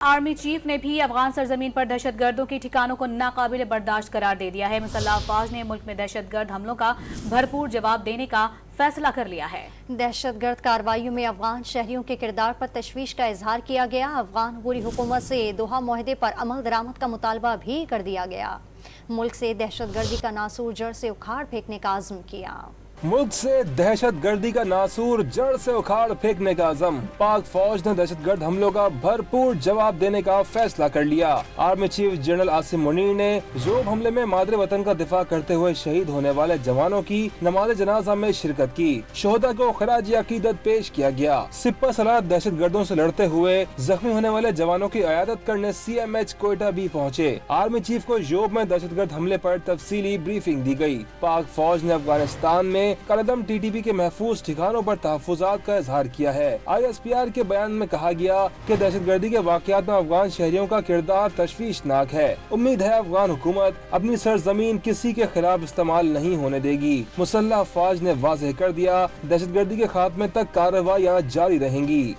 Army chief ने भी अफगान सरजमीन पर दहशतगर्दों के ठिकानों को नाकाबिल बर्दाश्त करार दे दिया है। मुसल्लह अफवाज ने मुल्क में दहशतगर्द हमलों का भरपूर जवाब देने का फैसला कर लिया है। दहशतगर्द कार्रवाइयों में अफगान शहरियों के किरदार पर तशवीश का इजहार किया गया। अफगान अबूरी हुकूमत से दोहा मुआहदे पर अमल दरामद का मुतालबा भी कर दिया गया। मुल्क से दहशतगर्दी का नासूर जड़ से उखाड़ फेंकने का आज़म किया। मुल्क से दहशत गर्दी का नासूर जड़ से उखाड़ फेंकने का अज़म। पाक फौज ने दहशत गर्द हमलों का भरपूर जवाब देने का फैसला कर लिया। Army chief general Asim Munir ने जोब हमले में मादरे वतन का दिफा करते हुए शहीद होने वाले जवानों की नमाज जनाजा में शिरकत की। शोहदा को खराज अकीदत पेश किया गया। सिपह सलार दहशत गर्दों से लड़ते हुए जख्मी होने वाले जवानों की अयादत करने CMH कोयटा भी पहुँचे। आर्मी चीफ को जोब में दहशत गर्द हमले पर तफसीली ब्रीफिंग दी गयी। पाक फौज ने अफगानिस्तान में कलदम TTP के महफूज ठिकानों पर तहफ़्फ़ुज़ात का इजहार किया है। ISPR के बयान में कहा गया कि दहशतगर्दी के वाक़यात में अफगान शहरियों का किरदार तशवीशनाक है। उम्मीद है अफगान हुकूमत अपनी सरजमीन किसी के खिलाफ इस्तेमाल नहीं होने देगी। मुसल्लह अफवाज ने वाज़ेह कर दिया, दहशतगर्दी के खात्मे तक कार्रवाइयाँ जारी रहेंगी।